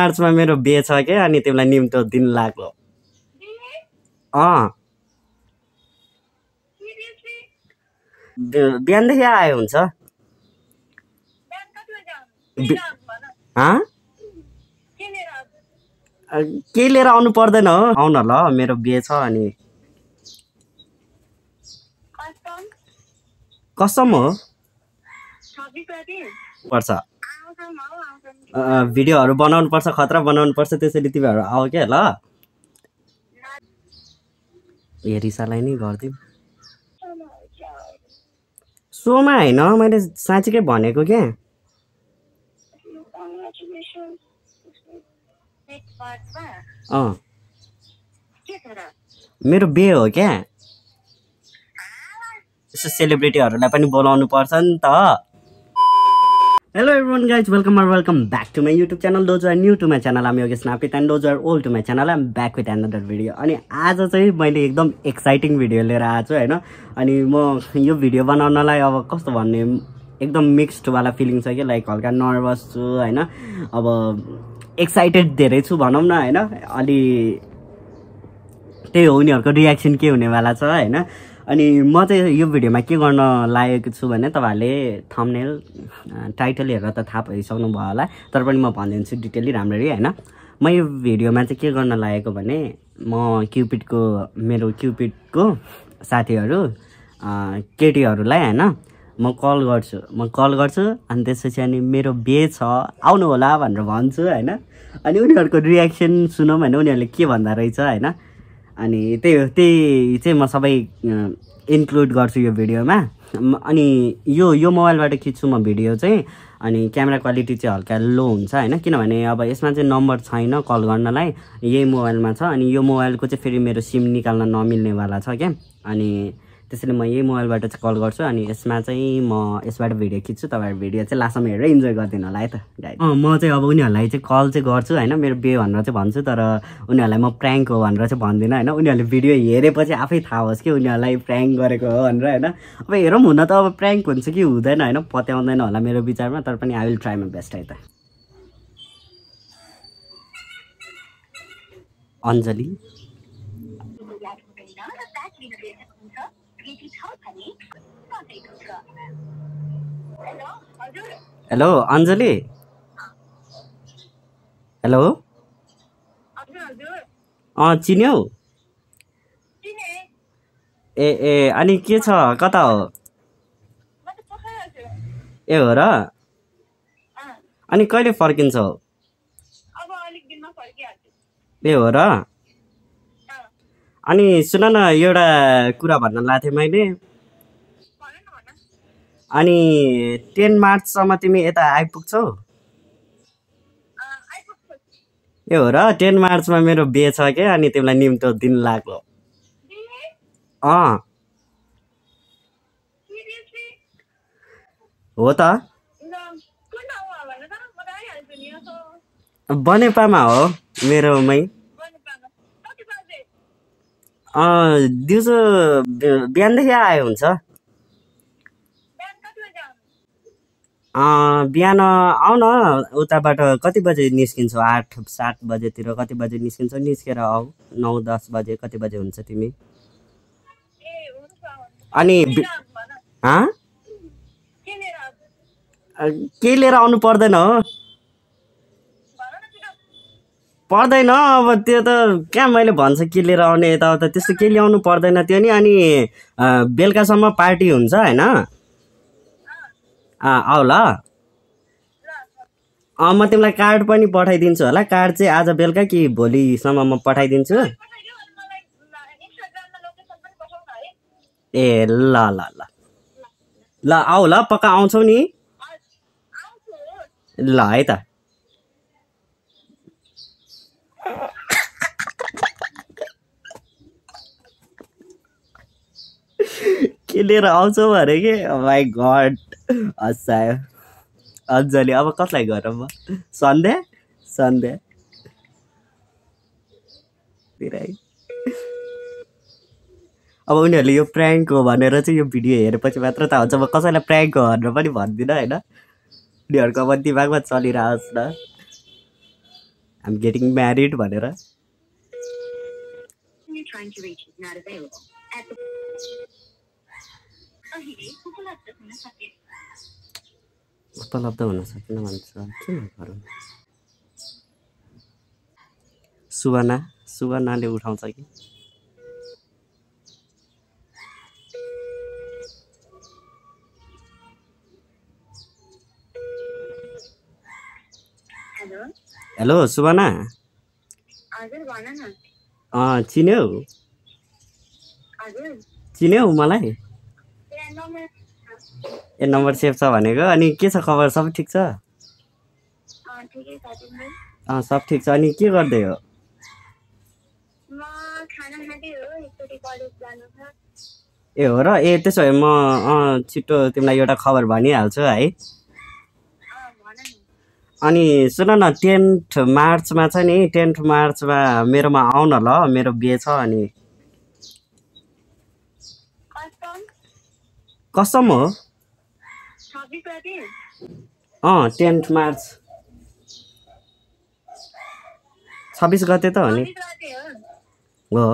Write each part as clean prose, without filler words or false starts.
मार्चमा मेरो बिहे छ के अनि तिमीलाई निम्तो दिन लाग्यो बिहानदेखि आयो हुन्छ के लिएर आउनु पर्दैन हो आउन ल मेरो बिहे छ अनि कसम हो पर्छ भिडियोहरू बनाउनु पर्छ खतरा बनाउनु पर्छ त्यसैले तिमीहरू आऊ के ल रिसालाई नै गरिदिउँ सोमा होइन मैले साँच्चीकै भनेको क्या मेरो बिहे हो क्या यसो सेलिब्रिटीहरूलाई पनि बोलाउनु पर्छ नि त Hello everyone guys, welcome back to my YouTube channel. Those who are new to my channel, I'm Yogesh Napit, and those who are old to my channel, I'm back with another video. अनि आज चाहिँ मैले एकदम exciting video लिएर आएको छु हैन अनि म यो भिडियो बनाउनलाई अब कस्तो भन्ने एकदम मिक्स्ड वाला फिलिङ छ के लाइक हल्का नर्भस छु हैन अब एक्साइटेड धेरै छु भनौं न हैन अलि त्यही हो उनीहरुको रियाक्सन के हुने वाला छ हैन अनि म चाहिँ यो भिडियोमा के गर्न लागेको छु भने तपाईहरुले थम्बनेल टाइटल हेरेर त थाहा पाइसक्नु भयो होला तर पनि म भनिदिन्छु डिटेलली राम्ररी हैन म यो भिडियोमा चाहिँ के गर्न लागेको भने म मेरो क्युपिडको साथीहरु केटीहरुलाई हैन म कल गर्छु अनि त्यसपछि अनि मेरो बिहे छ आउनु होला भनेर भन्छु हैन अनि उनीहरुको रियाक्सन सुनौं हैन उनीहरुले के भन्दा रहेछ हैन अनि त्यही चाहिँ म सबै इन्क्लुड गर्छु यो भिडियोमा अनि यो मोबाइलबाट खिच्छु म भिडियो चाहिँ अनि क्यामेरा क्वालिटी चाहिँ हल्का लो हुन्छ हैन किनभने अब यसमा चाहिँ नम्बर छैन कल गर्नलाई यही मोबाइलमा छ अनि यो मोबाइलको चाहिँ फेरि मेरो सिम निकाल्न नमिल्ने वाला छ के अनि त्यसैले म यही मोबाइलबाट चाहिँ कल गर्छु अनि यसमा चाहिँ म यसबाट भिडियो खिच्छु तपाईहरु भिडियो चाहिँ लास्टमा हेरेर इन्जोय गर्दिनु होला है त गाइस म चाहिँ अब उनीहरुलाई चाहिँ कल चाहिँ गर्छु हैन मेरो बिहे भनेर चाहिँ भन्छु तर उनीहरुलाई म प्र्याङ्क हो भनेर चाहिँ भन्दिन हैन उनीहरुले भिडियो हेरेपछि आफै थाहा होस् कि उनीहरुलाई प्र्याङ्क गरेको हो भनेर हैन अब हेरौँ हुन त अब प्र्याङ्क हुन्छ कि हुँदैन हैन पत्याउँदैन होला मेरो विचारमा तर पनि I will try my best है त अञ्जली हेलो अञ्जली हेलो चिन्यौ ए अनि के छ कता हो ए हो र अनि कहिले फर्किन्छौ ए हो र अनि सुन न एउटा कुरा भन्न लाग्थे मैले अनि 10 मार्चसम्म तिमी यता आइपुग्छौ ए हो र 10 मार्चमा मेरो बिहे छ के अनि तिमीलाई निम्तो दिन लाग्यो हो त बनेपामा हो मेरोमै दिउँसो बिहानदेखि आयो हुन्छ बिहान आउ न उताबाट कति बजे निस्किन्छौ 8-7 बजेतिर कति बजे निस्किन्छौ निस्केर आऊ 9-10 बजे कति बजे हुन्छ तिमी अनि के लिएर आउनु पर्दैन हो पर्दैन अब त्यो त कहाँ मैले भन्छ के लिएर आउने यताउता त्यस्तो के ल्याउनु पर्दैन त्यो नि अनि बेलुकासम्म पार्टी हुन्छ हैन आऊ ल म तिमीलाई कार्ड पनि पठाइदिन्छु होला कार्ड चाहिँ आज बेलुका कि भोलिसम्म म पठाइदिन्छु ए ल ल ल ल आऊ ल पक्का आउँछौ नि ल है त के लिएर आउँछौ अरे के माई गड हसायो अञ्जली अब कसलाई गरौँ म सन्ध्या अब उनीहरूले यो प्र्याङ्क हो भनेर चाहिँ यो भिडियो हेरेपछि मात्र थाहा हुन्छ म कसैलाई प्र्याङ्क हो भनेर पनि भन्दिनँ हैन उनीहरूको अब दिमागमा चलिरहोस् न I'm getting married भनेर उपलब्ध हुन सकेन भन्छ के गरौँ सुवनाले उठाउँछ कि हेलो सुवना चिन्यौ मलाई ए नम्बर सेभ छ भनेको अनि के छ खबर सब ठिक छ सब ठिक छ अनि के गर्दै हो ए हो र ए त्यसो भए म छिटो तिमीलाई एउटा खबर भनिहाल्छु है अनि सुन न 10 मार्चमा छ नि 10 मार्चमा मेरोमा आउ न ल मेरो बिहे छ अनि कसम हो 10 मार्च 26 गते त हो नि हो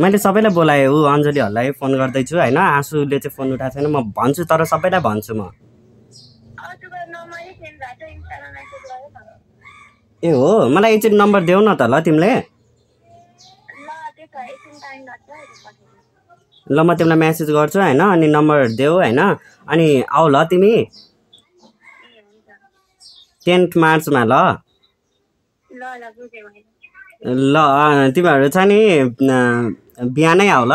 मैले सबैलाई बोलाएँ ऊ अञ्जलीहरूलाई फोन गर्दैछु होइन आँसुले चाहिँ फोन उठाएको छैन म भन्छु तर सबैलाई भन्छु म ए हो मलाई एकचोटि नम्बर देऊ न त ल तिमीले ल म तिमीलाई मेसेज गर्छु होइन अनि नम्बर देऊ होइन अनि आऊ ल तिमी 10 मार्चमा ल ल तिमीहरू छ नि बिहानै आऊ ल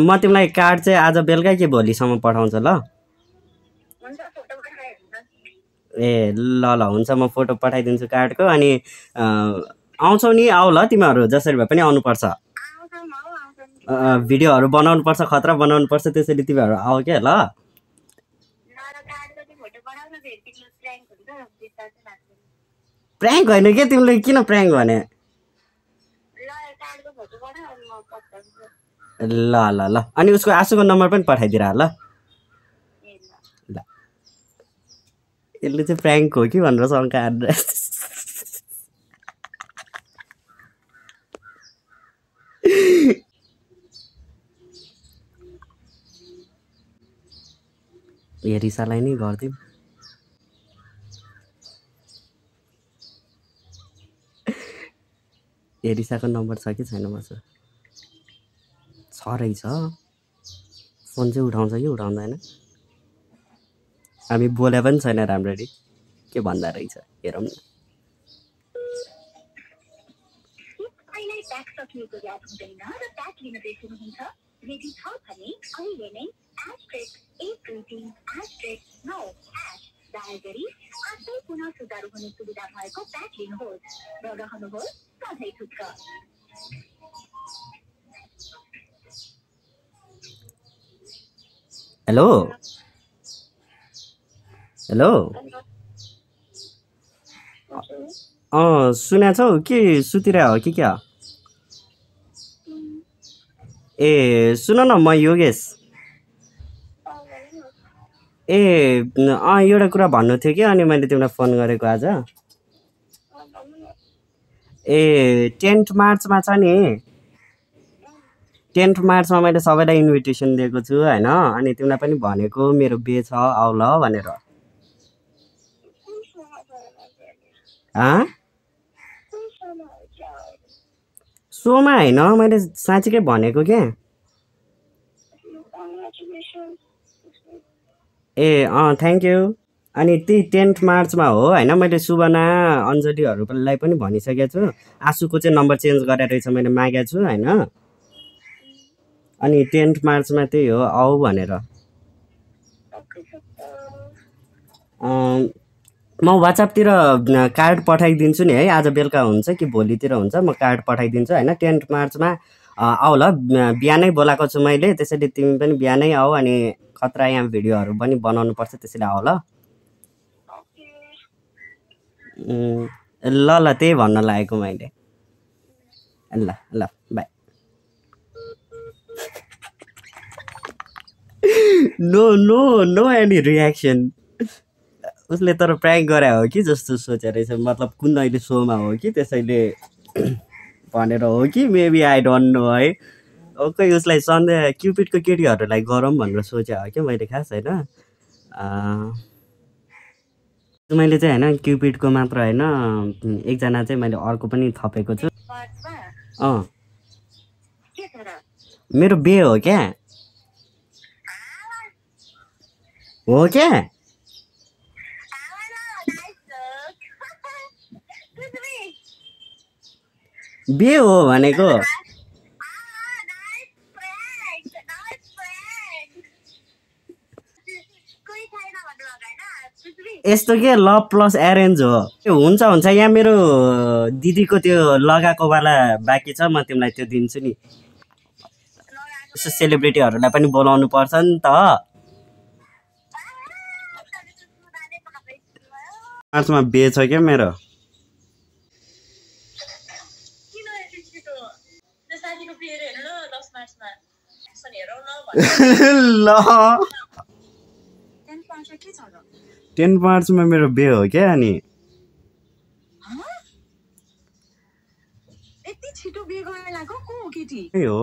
म तिमीलाई कार्ड चाहिँ आज बेलुकै कि भोलिसम्म पठाउँछु ल ए ल ल हुन्छ म फोटो पठाइदिन्छु कार्डको अनि आउँछौ नि आऊ ल तिमीहरू जसरी भए पनि आउनुपर्छ भिडियोहरू बनाउनुपर्छ खतरा बनाउनुपर्छ त्यसरी तिमीहरू आऊ क्या ल प्र्याङ्क होइन के तिमीले किन प्र्याङ्क भने ल ल ल अनि उसको आँसुको नम्बर पनि पठाइदिएर ल ल यसले चाहिँ प्र्याङ्क हो कि भनेर शङ्का हान्नु ए रिसालाई नै गरिदिउँ ए रिसाको नम्बर छ कि छैन मसँग छ रहेछ फोन चाहिँ उठाउँछ कि उठाउँदैन हामी बोले पनि छैन राम्ररी के भन्दा रहेछ हेरौँ न हेलो हेलो सुनेछौ कि सुतिरह हो कि क्या ए सुन न म योगेश ए एउटा कुरा भन्नु थियो कि अनि मैले तिमीलाई फोन गरेको आज ए 10 मार्चमा छ नि 10 मार्चमा मैले सबैलाई इन्भिटेसन दिएको छु होइन अनि तिमीलाई पनि भनेको मेरो बिहे छ आऊ ल भनेर सोमा होइन मैले साँच्चीकै भनेको क्या ए थ्याङ्क यू अनि त्यही 10 मार्चमा हो होइन मैले सुवना अञ्जलीहरूलाई पनि भनिसकेको छु आँसुको चाहिँ नम्बर चेन्ज गरेर रहेछ मैले मागेको छु होइन अनि 10 मार्चमा त्यही हो आऊ भनेर म वाट्सएपतिर कार्ड पठाइदिन्छु नि है आज बेलुका हुन्छ कि भोलितिर हुन्छ म कार्ड पठाइदिन्छु होइन 10 मार्चमा आऊ ल बिहानै बोलाएको छु मैले त्यसैले तिमी पनि बिहानै आऊ अनि खतरा यहाँ भिडियोहरू पनि बनाउनु पर्छ त्यसैले आऊ ल ल ल त्यही भन्न लागेको मैले ल ल bye no no no any reaction उसले तर प्राङ्क गरे हो कि जस्तो सोचेर रहेछ मतलब कुन अहिले सोमा हो कि त्यसैले भनेर हो कि मेबी आई डोन्ट नो है ओके उसलाई सन्देह क्युपिडको केटीहरूलाई गरौँ भनेर सोचे हो क्या मैले खास होइन मैले चाहिँ होइन क्युपिडको मात्र होइन एकजना चाहिँ मैले अर्को पनि थपेको छु मेरो बे हो क्या हो क्या बे हो भनेको यस्तो के लभ प्लस एरेन्ज हो हुन्छ हुन्छ यहाँ मेरो दिदीको त्यो लगाएकोवाला बाँकी छ म तिमीलाई त्यो दिन्छु नि यसो सेलिब्रिटीहरूलाई पनि बोलाउनु पर्छ नि त मार्चमा बे छ क्या मेरो ल 10 मार्चमा मेरो बे हो क्या अनि हो